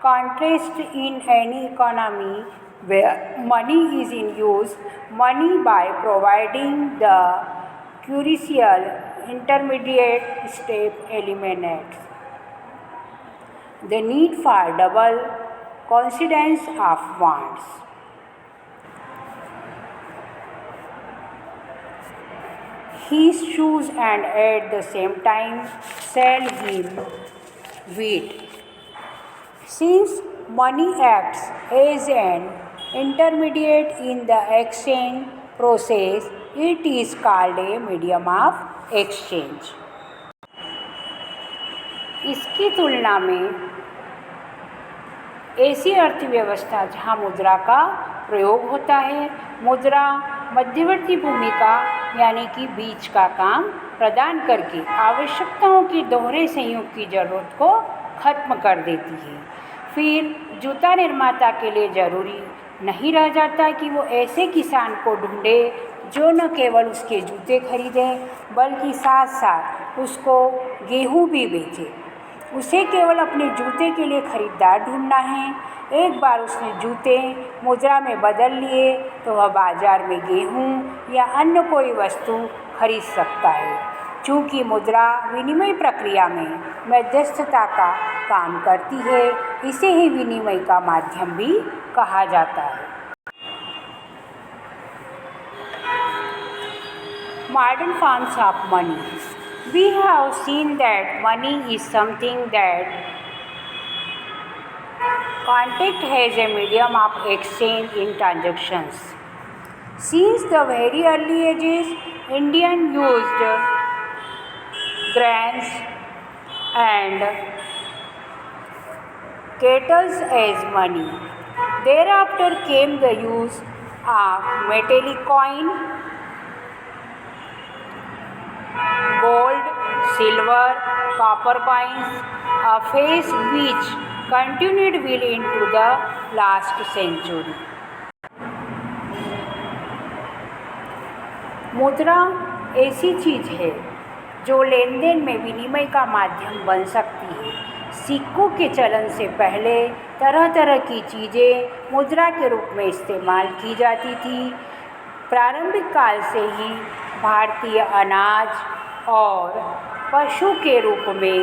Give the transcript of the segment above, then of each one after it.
contrast in any economy where money is in use, money by providing the crucial intermediate step eliminates the need for double coincidence of wants. His shoes and at the same time sell him wheat. Since money acts as an intermediate in the exchange process, it is called a medium of exchange. इसकी तुलना में ऐसी अर्थव्यवस्था जहाँ मुद्रा का प्रयोग होता है, मुद्रा मध्यवर्ती भूमिका यानी कि बीच का काम प्रदान करके आवश्यकताओं के दोहरे संयोग की जरूरत को खत्म कर देती है। फिर जूता निर्माता के लिए ज़रूरी नहीं रह जाता कि वो ऐसे किसान को ढूंढे जो न केवल उसके जूते खरीदे बल्कि साथ साथ उसको गेहूँ भी बेचे। उसे केवल अपने जूते के लिए खरीदार ढूंढना है। एक बार उसने जूते मुद्रा में बदल लिए तो वह बाजार में गेहूँ या अन्य कोई वस्तु खरीद सकता है। चूँकि मुद्रा विनिमय प्रक्रिया में मध्यस्थता का काम करती है, इसे ही विनिमय का माध्यम भी कहा जाता है। Modern forms of money. We have seen that money is something that contact as a medium of exchange in transactions. Since the very early ages, Indians used grains and cattle as money. Thereafter came the use of metallic coin, gold, silver, copper coins, a phase which continued well into the last century. मुद्रा ऐसी चीज़ है जो लेन then में विनिमय का माध्यम बन सकती है। सिक्कों के चलन से पहले तरह तरह की चीज़ें मुद्रा के रूप में इस्तेमाल की जाती थी। प्रारंभिक काल से ही भारतीय अनाज और पशु के रूप में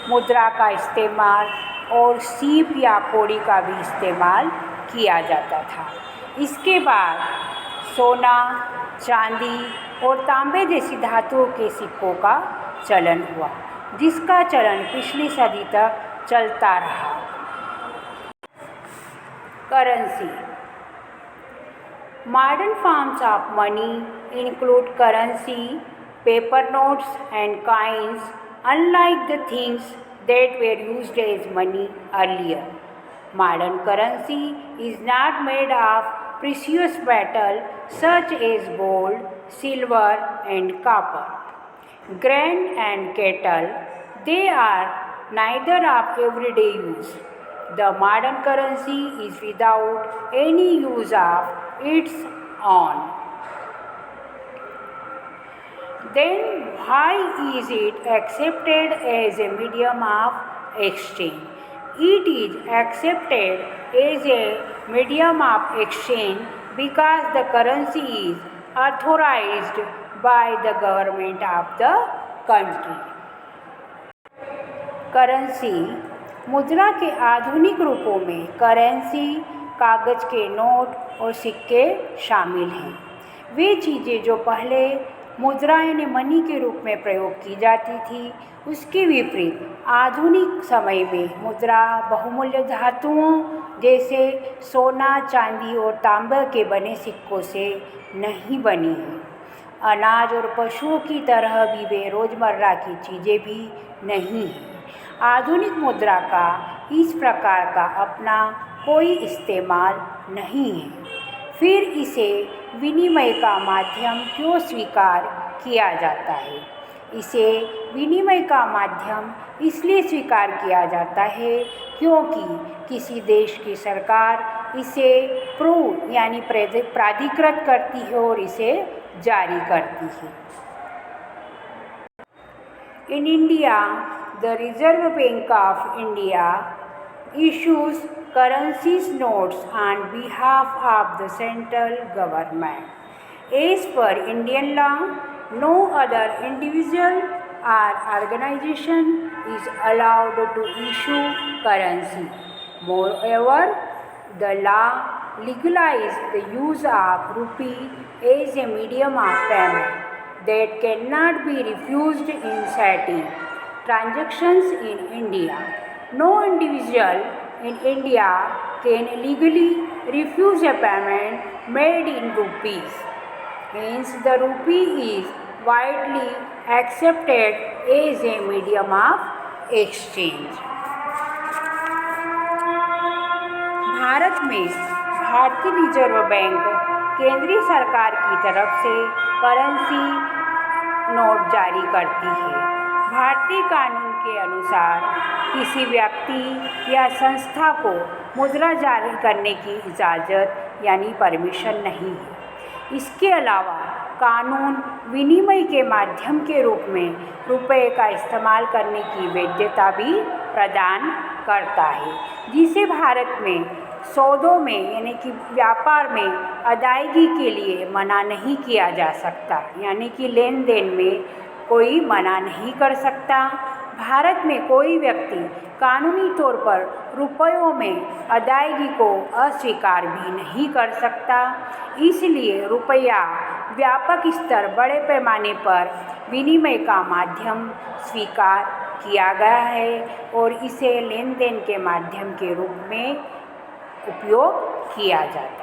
मुद्रा का इस्तेमाल और सीप या कौड़ी का भी इस्तेमाल किया जाता था। इसके बाद सोना, चांदी और तांबे जैसी धातुओं के सिक्कों का चलन हुआ, जिसका चलन पिछली सदी तक चलता रहा। Currency. Modern forms of money include currency, paper notes and coins, unlike the things that were used as money earlier. Modern currency is not made of precious metal such as gold, silver and copper. Grain and cattle, they are neither of everyday use. The modern currency is without any use of its own. Then why is it accepted as a medium of exchange? It is accepted as a medium of exchange because the currency is authorized by the government of the country. Currency. मुद्रा के आधुनिक रूपों में currency, कागज़ के note और सिक्के शामिल हैं। वे चीज़ें जो पहले मुद्रा यानी मनी के रूप में प्रयोग की जाती थी, उसके विपरीत आधुनिक समय में मुद्रा बहुमूल्य धातुओं जैसे सोना, चांदी और तांबे के बने सिक्कों से नहीं बनी है। अनाज और पशुओं की तरह भी वे रोज़मर्रा की चीज़ें भी नहीं हैं। आधुनिक मुद्रा का इस प्रकार का अपना कोई इस्तेमाल नहीं है। फिर इसे विनिमय का माध्यम क्यों स्वीकार किया जाता है? इसे विनिमय का माध्यम इसलिए स्वीकार किया जाता है क्योंकि किसी देश की सरकार इसे प्रूव यानी प्राधिकृत करती है और इसे जारी करती है। In India, the Reserve Bank of India issues currencies notes on behalf of the central government. As per Indian law, no other individual or organization is allowed to issue currency. Moreover, the law legalized the use of rupee as a medium of payment that cannot be refused in setting transactions in India. No individual in India can legally refuse a payment made in rupees. Hence, the rupee is widely accepted as a medium of exchange. Bharat में भारतीय reserve bank केंद्रीय सरकार की तरफ से currency note जारी करती है। भारतीय कानून के अनुसार किसी व्यक्ति या संस्था को मुद्रा जारी करने की इजाज़त यानी परमिशन नहीं है। इसके अलावा कानून विनिमय के माध्यम के रूप में रुपये का इस्तेमाल करने की वैधता भी प्रदान करता है, जिसे भारत में सौदों में यानी कि व्यापार में अदायगी के लिए मना नहीं किया जा सकता, यानी कि लेन देन में कोई मना नहीं कर सकता। भारत में कोई व्यक्ति कानूनी तौर पर रुपयों में अदायगी को अस्वीकार भी नहीं कर सकता। इसलिए रुपया व्यापक स्तर बड़े पैमाने पर विनिमय का माध्यम स्वीकार किया गया है और इसे लेन देन के माध्यम के रूप में उपयोग किया जाता है।